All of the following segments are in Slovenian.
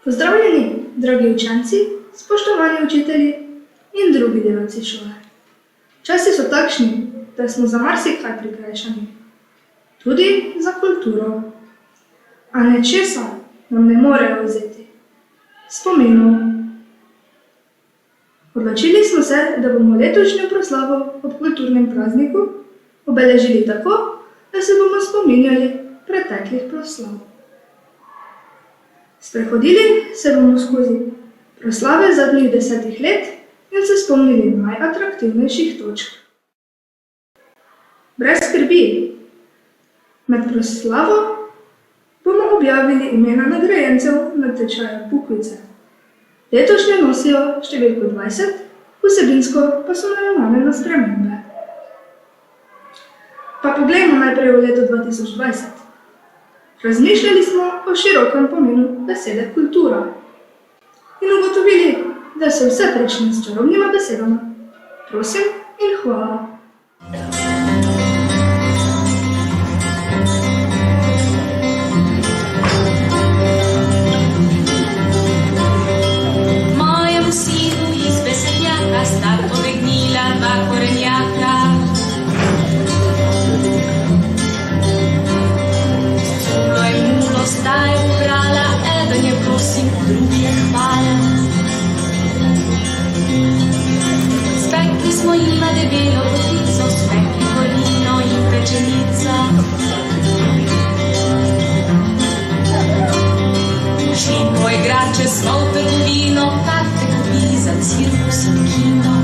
Pozdravljeni, dragi učenci, spoštovani učitelji in drugi delavci šole. Časi so takšni, da smo za marsikaj prikrajšani, tudi za kulturo. A nečesa nam ne morejo vzeti, spominov. Odločili smo se, da bomo letošnjo proslavo ob kulturnem prazniku obeležili tako, da se bomo spominjali preteklih proslav. Sprehodili se bomo skozi proslave zadnjih 10 let in se spomnili najatraktivnejših točk. Brez skrbi, med proslavo bomo objavili imena nagrajencev natečaja Bukvice. Letošnje nosijo številko 20, vsebinsko pa so naravnane na spremembe. Pa poglejmo najprej v leto 2020. Razmišljali smo o širokem pomenu besede kultura in ugotovili, da se vse prične s čarobnima besedama. Prosim in hvala. Mojemu sinu iz besednjaka sta pobegnila dva korenjaka. Sta je ubrala, eden je prosim, drugi je hvala. Spekli smo jima debelo potico, spekli kolino in pečenica. Šli poigrat čez smo v trgovino, karte kupili za cirkus in kino.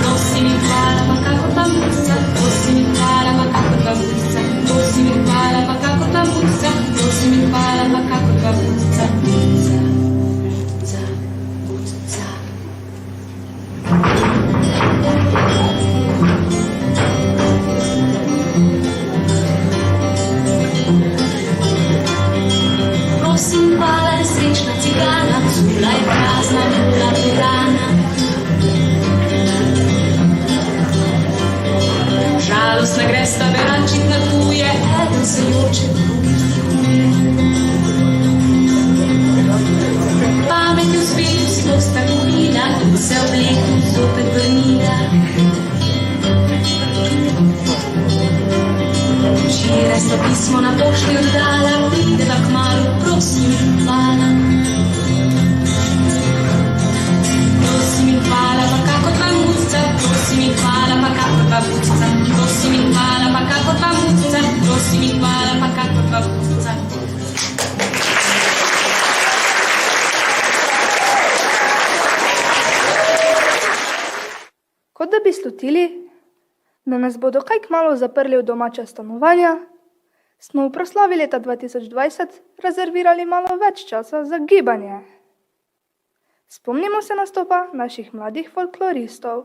Prosim in hvala, pa kakor pa muca, prosim in hvala, pa kakor pa muca. Prosim in hvala, pa kakor pa muca, prosim in hvala, pa kakor pa muca, muca, muca, muca. Prosim in hvala, nesrečna cigana, cula je prazna, nula purana. Žalostna gresta berančik na tuje, eden se joče, drugi vzdihuje. Pamet v svetu si bosta kupila in se v letu zopet vrnila. Včeraj sta pismo na pošti oddala, prideva kmalu, prosim in hvala. Prosim in hvala, pa kakor pa muca, prosim in hvala, pa kakor pa muca. Prosim in hvala, pa kakor pa muca, prosim in hvala, pa kakor pa muca. Kot da bi slutili, da nas bodo kaj kmalu zaprli v domača stanovanja, smo v proslavi leta 2020 rezervirali malo več časa za gibanje. Spomnimo se nastopa naših mladih folkloristov.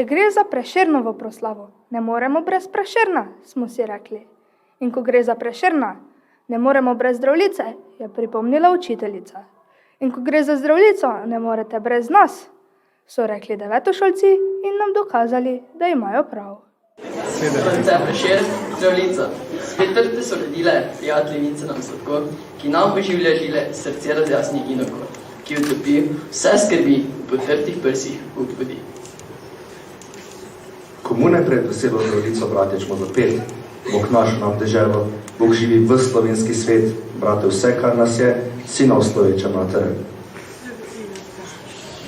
Če gre za Prešernovo proslavo, ne moremo brez Prešerna, smo si rekli. In ko gre za Prešerna, ne moremo brez zdravljice, je pripomnila učiteljica. In ko gre za zdravljico, ne morete brez nas, so rekli devetošolci in nam dokazali, da imajo prav. Zdravljica Prešern, zdravljica. Spet te so rodile prijateljnice nam sladko, ki nam poživlja žile, srce razjasni in oko, ki utopi vse skrbi po trtih prsih v vodi. Komu najprej veselo zdravljico bratečmo zapet? Bog naš nam deželo, Bog živi v slovenski svet, brate vse, kar nas je, sina usloveča mater.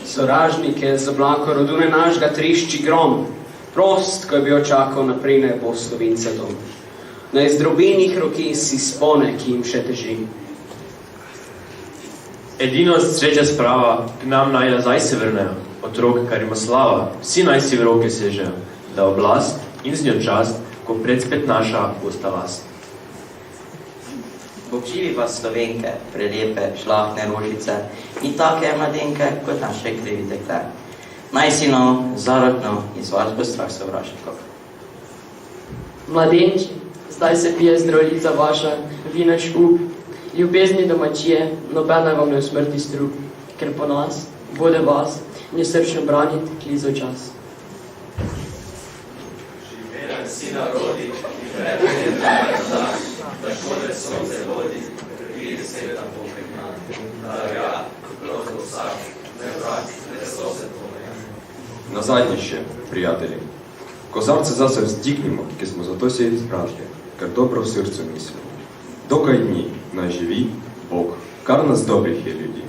Sovražnike z oblako rodune našega trišči grom, prost, ko je bil čakal naprej, naj bo Slovenca dom. Naj z drobenih roke si spone, ki jim še teži. Edinost sreča sprava, k nam naj nazaj se vrnejo, otrok, kar ima slava, vsi naj si v roke sežejo, da oblast in z njo čast, ko pred spet naša bosta last. Bog živi vas Slovenke, prelepe, žlahne rožice in take mladenke, kot naše krivi dekle. Naj sino, zarodno, iz vas bo strah sovražnikov. Mladenči, zdaj se pije zdravljica vaša, vinaš up, ljubezni domačije, nobena vam ne usmrti strup, ker po nas, bode vas, nje srčno branit, klizo čas. Živela sina rodi, in vreme dan, tako da sonce vodi, vidi sveta popregnati, da ja, kot grozno vsak, ne vrati, ne slose tvoje. Na zadnje še, prijatelji. Kozarce zase vzdignimo, ki smo zato se izpražili, ker dobro v srcu mislimo. Dokaj dni naj živi Bog, kar nas dobrih je ljudi.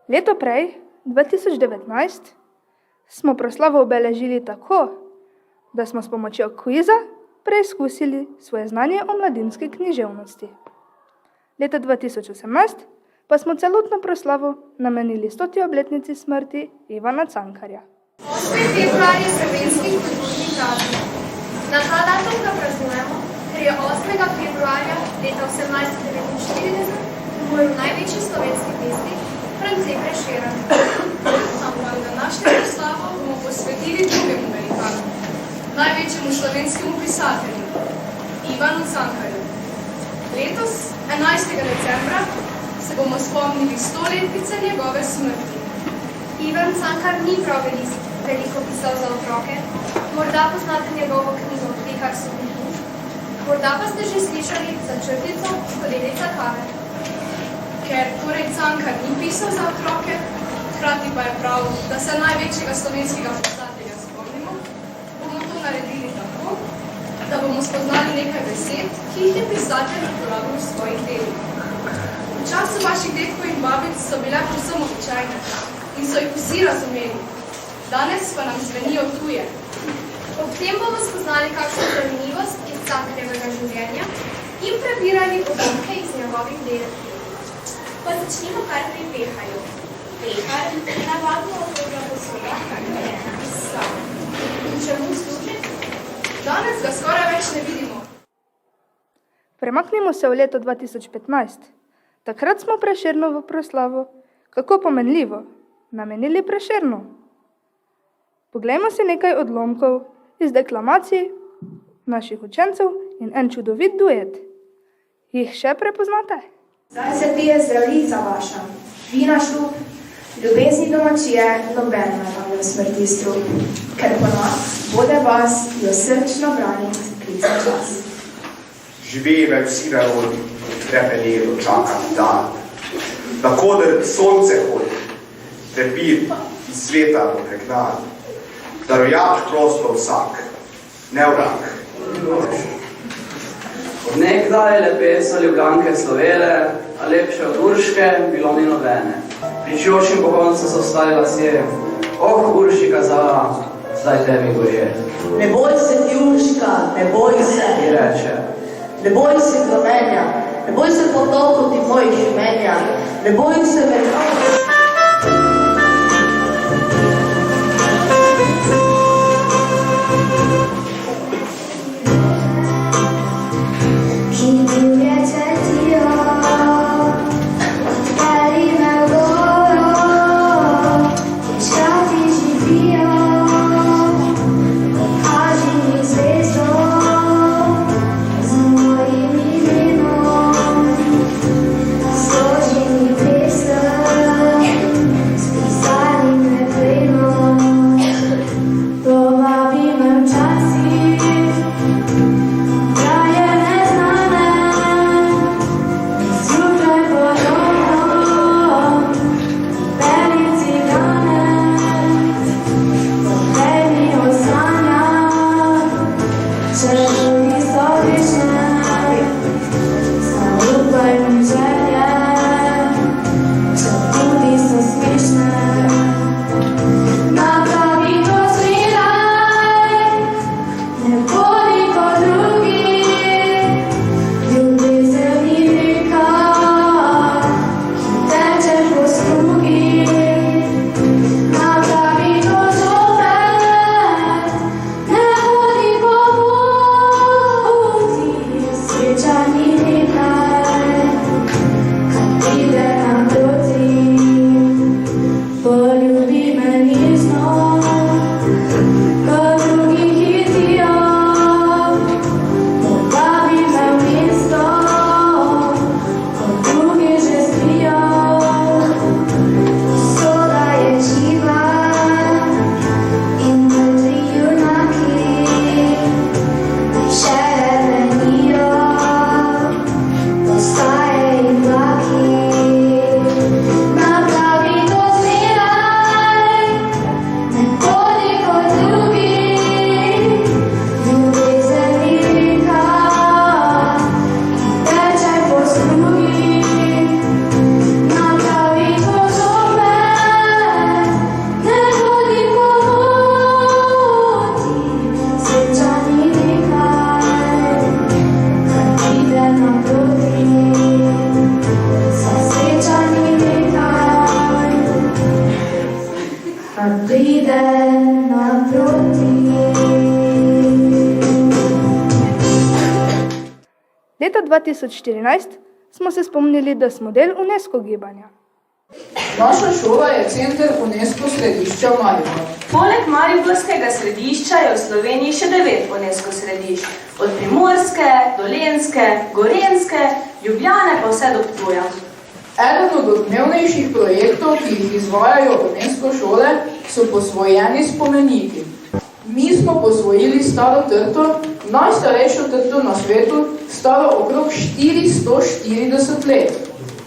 Leto prej, 2019, smo proslavo obeležili tako, da smo s pomočjo kviza preizkusili svoje znanje o mladinski književnosti. Leta 2018 pa smo celotno proslavo namenili 100. obletnici smrti Ivana Cankarja. 8. februar je slovenski kulturni praznik. Na ta datum ga praznujemo, ker je 8. februarja leta 1849 umrl največji slovenski pesnik France Prešeren. Ampak današnjo proslavo bomo posvetili drugemu velikanu, največjemu slovenskemu pisatelju, Ivanu Cankarju. Letos, 11. decembra, se bomo spomnili 100-letnice njegove smrti. Ivan Cankar ni prav veliko pisal za otroke. Morda poznate njegovo knjigo Pekar sodnih duš, morda pa ste že slišali za črtico Skodelica kave. Ker torej Cankar ni pisal za otroke, hkrati pa je prav, da se največjega slovenskega pisatelja spomnimo, bomo to naredili tako, da bomo spoznali nekaj besed, ki jih je pisatelj uporabil v svojih delih. V času vaših dedkov in babic so bile povsem običajne in so jih vsi razumeli. Danes pa nam zvenijo tuje. Ob tem bomo spoznali kakšno zanimivost iz Cankarjevega življenja in prebirali odlomke iz njegovih del. Pa začnimo kar pri Pehaju. Pehar navadno otrožja posluha, kar je napisal. In čemu služi? Danes ga skoraj več ne vidimo. Premaknimo se v leto 2015. Takrat smo Prešernovo proslavo, kako pomenljivo, namenili Prešernu. Poglejmo si nekaj odlomkov iz deklamacij naših učencev in en čudovit duet. Jih še prepoznate? Zdaj se pije zdravljica vaša, vina šup, ljubezni domačije, nobena vam ne usmrti strup, ker po nas, bode vas, jo srčno branit, klica čas. Živeve vsi narodi, trepeljevo čakam dan, da koder sonce hodi, trepir iz sveta bo pregnan, da rojak prosto vsak, ne vrak. Od nekdaj lepe so Ljubljanke slovele, a lepše od Urške bilo ni nobene. Pričujočim pokoncem so vstali lasje, Urši kazala, zdaj tebi gorje. Ne boj se ti, Urška, ne boj se. I reče, ne boj se plamenja, ne boj se potokov ti mojih imenja, ne boj se vetrov. Cetijo, odpali me goro, Leta 2014 smo se spomnili, da smo del UNESCO gibanja. Naša šola je center UNESCO središča v Mariboru. Poleg mariborskega središča je v Sloveniji še 9 UNESCO središč. Od Primorske, Dolenjske, Gorenjske, Ljubljane pa vse do Ptuja. Eden od odmevnejših projektov, ki jih izvajajo UNESCO šole, so posvojeni spomeniki. Mi smo posvojili staro trto, najstarejšo trto na svetu, staro okrog 440 let.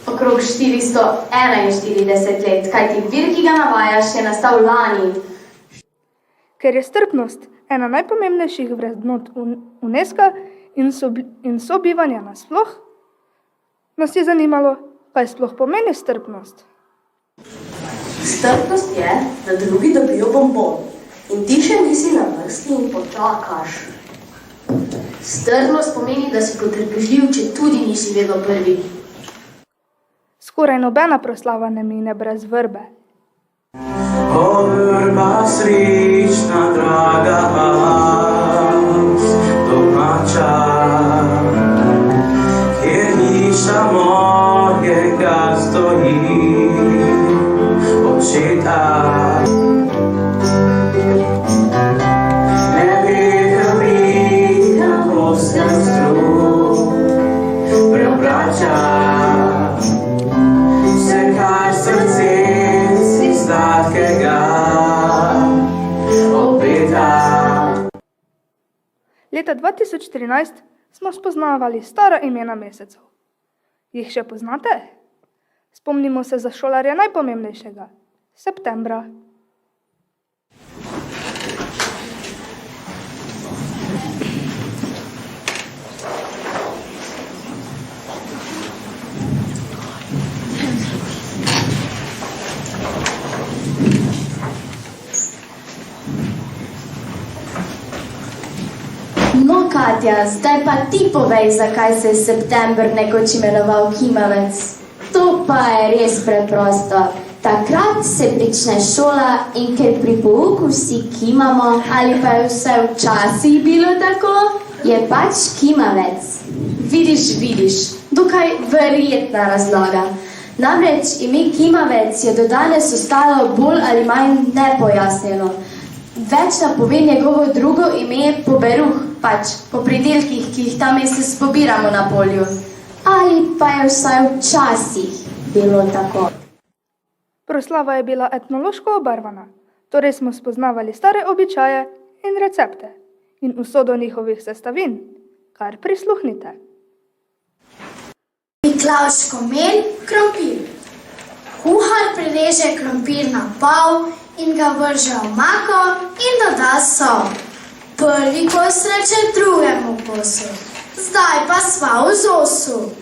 Okrog 441 let, kajti vir, ki ga navajaš, je nastal lani. Ker je strpnost ena najpomembnejših vrednot UNESCO in sobivanja nasploh, nas je zanimalo, kaj sploh pomeni strpnost. Strpnost je, da drugi dobijo bombon in ti še nisi na vrsti in počakaš. Strpnost pomeni, da si potrpežljiv, če tudi nisi vedno prvi. Skoraj nobena proslava ne mine brez vrbe. O vrba srečna, draga vas, domača, kjer hiša mojega stoji, očeta. Ne veter vika, kostem strun, preobrača. Leta 2013 smo spoznavali stara imena mesecev. Jih še poznate? Spomnimo se za šolarja najpomembnejšega – septembra. No, Katja, zdaj pa ti povej, zakaj se je september nekoč imenoval Kimavec. To pa je res preprosto. Takrat se prične šola in ker pri pouku vsi kimamo, ali pa je vse včasih bilo tako, je pač Kimavec. Vidiš, dokaj verjetna razlaga. Namreč ime Kimavec je do danes ostalo bolj ali manj nepojasnjeno. Več nam pove njegovo drugo ime Poberuh, pač po pridelkih, ki jih ta mesec pobiramo na polju. Ali pa je vsaj včasih bilo tako. Proslava je bila etnološko obarvana, torej smo spoznavali stare običaje in recepte in usodo njihovih sestavin, kar prisluhnite. Miklavž komel krompir. Kuhar prereže krompir na pol in ga vrže v omako in doda sol. Prvi kos reče drugemu kosu, zdaj pa sva v zosu.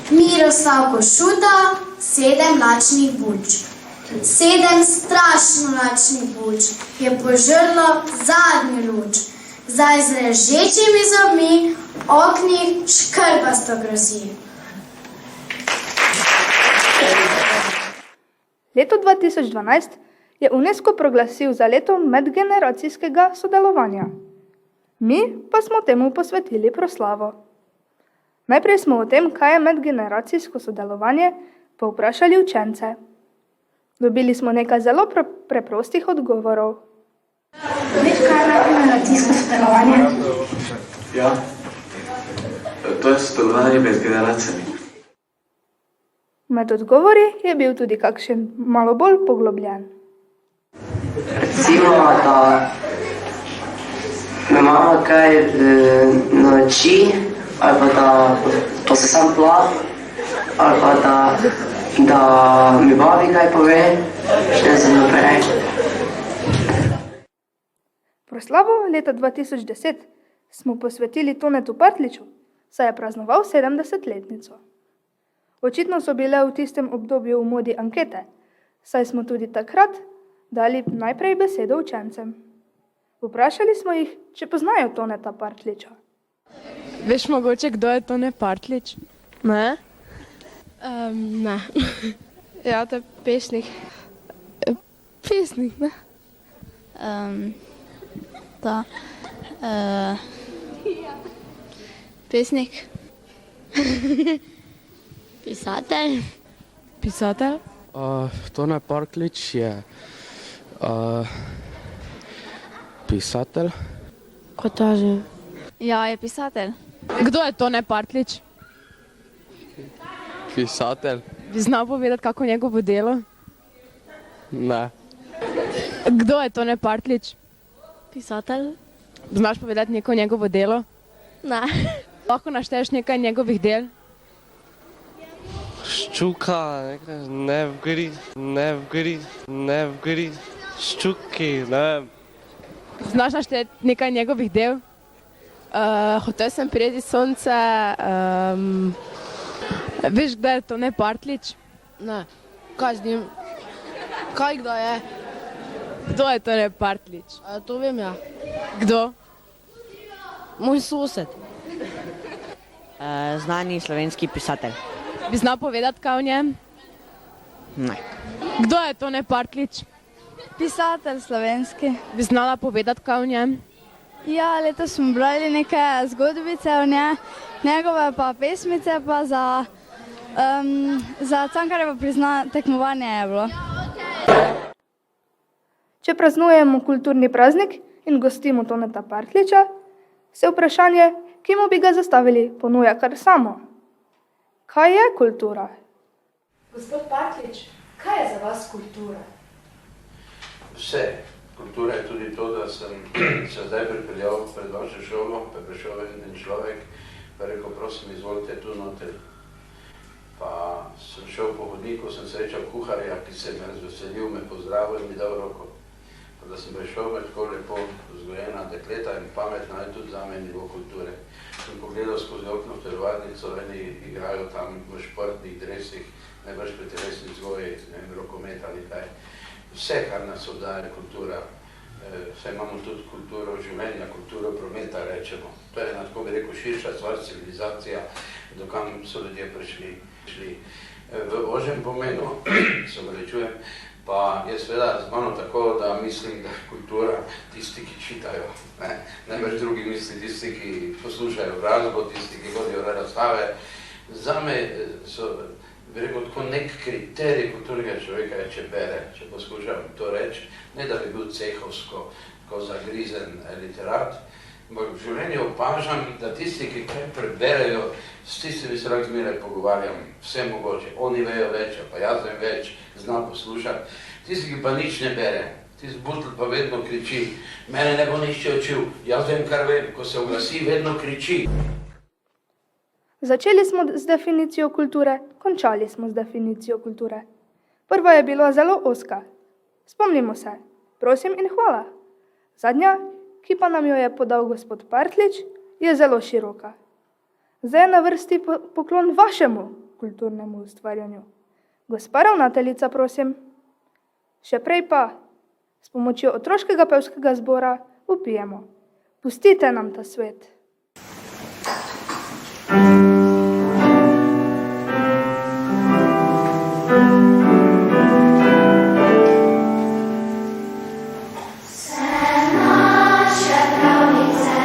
Miroslav Košuta, 7 lačnih buč. 7 strašno lačnih buč je požrlo zadnji luč. Zdaj z režečimi zobmi oknih škrbasto grozi. Leto 2012 je UNESCO proglasil za leto medgeneracijskega sodelovanja. Mi pa smo temu posvetili proslavo. Najprej smo o tem, kaj je medgeneracijsko sodelovanje, povprašali učence. Dobili smo nekaj zelo preprostih odgovorov. Veš, kaj je medgeneracijsko sodelovanje? Ja, to je sodelovanje med generacijami. Med odgovori je bil tudi kakšen malo bolj poglobljen. Recimo, da imamo kaj noči, ali pa da se sam plav, ali pa da mi babi kaj pove, še za naprej. Proslavo leta 2010 smo posvetili Tonetu Partljiču, saj je praznoval 70-letnico. Očitno so bile v tistem obdobju v modi ankete, saj smo tudi takrat dali najprej besedo učencem. Vprašali smo jih, če poznajo Toneta Partljiča. Veš mogoče, kdo je Tone Partljič? Ne? Ne. Ja, to je pesnik. Pesnik, ne? Pesnik. Pisatelj. Pisatelj? Tone Parkljič je pisatelj. Kotaže. Ja, je pisatelj. Kdo je Tone Partljič? Pisatelj? Bi znal povedati kako njegovo delo? Ne. Kdo je Tone Partljič? Pisatelj. Znaš povedati neko njegovo delo? Ne. Lahko našteješ nekaj njegovih del? Ščuka, ne vgri, ščuki, ne. Znaš našteti nekaj njegovih del? Hotel sem prijeti sonce. Veš, kdo je Tone Partljič? Ne. Kaj z njim? Kaj kdo je? Kdo je Tone Partljič? To vem ja. Kdo? Moj sosed. Znani slovenski pisatelj. Bi znal povedati kaj o njem? Ne. Kdo je Tone Partljič? Pisatelj slovenski. Bi znala povedati kaj o njem? Ja, letos smo brali neke zgodbice o njegove pa pesmice pa za Cankarjevo tekmovanje je bilo. Če praznujemo kulturni praznik in gostimo Toneta Partljiča, se vprašanje, ki mu bi ga zastavili, ponuja kar samo. Kaj je kultura? Gospod Partljič, kaj je za vas kultura? Vse. Kultura je tudi to, da sem se zdaj pripeljal pred vašo šolo, pa je prišel en človek, pa rekel, prosim, izvolite tu noter. Pa sem šel po hodniku, sem srečal kuharja, ki se me razveselil, me pozdravil in mi dal roko. Pa da sem prišel med tako lepo vzgojena dekleta in pametna, je tudi zame nivo kulture. Sem pogledal skozi okno v telovadnico, eni igrajo tam v športnih dresih, najbrž pri telesni vzgoji, ne vem, rokomet ali kaj. Vse, kar nas obdaja kultura, vse imamo tudi kulturo življenja, kulturo prometa, rečemo. To je ena, tako bi rekel, širša stvar, civilizacija, do kam so ljudje prišli. V ožjem pomenu, se obrečujem, pa je seveda z mano tako, da mislim, da je kultura tisti, ki čitajo. Najbrž drugi misli tisti, ki poslušajo glasbo, tisti, ki hodijo na razstave. Zame so, bi rekel, tako nek kriterij kulturnega človeka je, če bere, če poskušam to reči, ne da bi bil cehovsko, ko zagrizen literat, ampak v življenju opažam, da tisti, ki kaj preberejo, s tistimi se lahko zmeraj pogovarjam, vse mogoče, oni vejo več, pa jaz vem več, znam poslušati. Tisti, ki pa nič ne bere, tisti butl pa vedno kriči, mene ne bo nišče učil, jaz vem, kar vem, ko se oglasi, vedno kriči. Začeli smo z definicijo kulture, končali smo z definicijo kulture. Prva je bila zelo ozka. Spomnimo se, prosim in hvala. Zadnja, ki pa nam jo je podal gospod Partljič, je zelo široka. Zdaj je na vrsti poklon vašemu kulturnemu ustvarjanju. Gospa ravnateljica, prosim. Še prej pa, s pomočjo otroškega pevskega zbora vpijemo. Pustite nam ta svet. Se naše pravice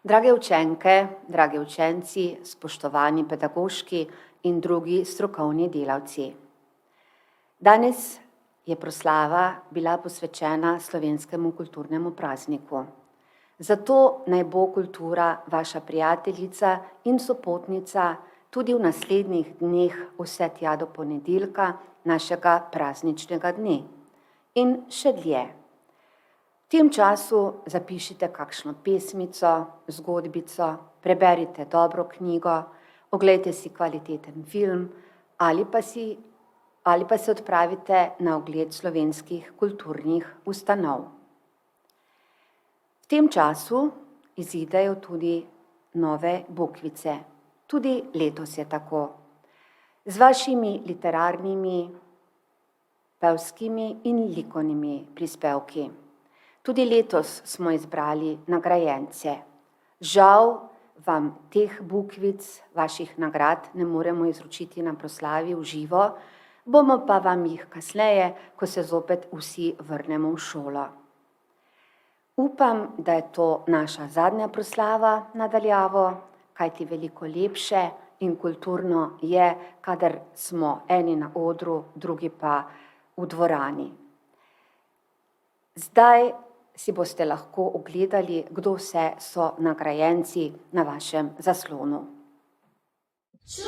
Drage učenke, dragi učenci, spoštovani pedagoški in drugi strokovni delavci. Danes je proslava bila posvečena slovenskemu kulturnemu prazniku. Zato naj bo kultura vaša prijateljica in sopotnica tudi v naslednjih dneh vse tja do ponedeljka našega prazničnega dne. In še dlje. V tem času zapišite kakšno pesmico, zgodbico, preberite dobro knjigo, oglejte si kvaliteten film ali pa se odpravite na ogled slovenskih kulturnih ustanov. V tem času izidejo tudi nove bukvice. Tudi letos je tako. Z vašimi literarnimi, pevskimi in likovnimi prispevki. Tudi letos smo izbrali nagrajence. Žal vam teh bukvic, vaših nagrad, ne moremo izročiti na proslavi v živo, bomo pa vam jih kasneje, ko se zopet vsi vrnemo v šolo. Upam, da je to naša zadnja proslava na daljavo, kajti veliko lepše in kulturno je, kadar smo eni na odru, drugi pa v dvorani. Zdaj si boste lahko ogledali, kdo vse so nagrajenci na vašem zaslonu. Čas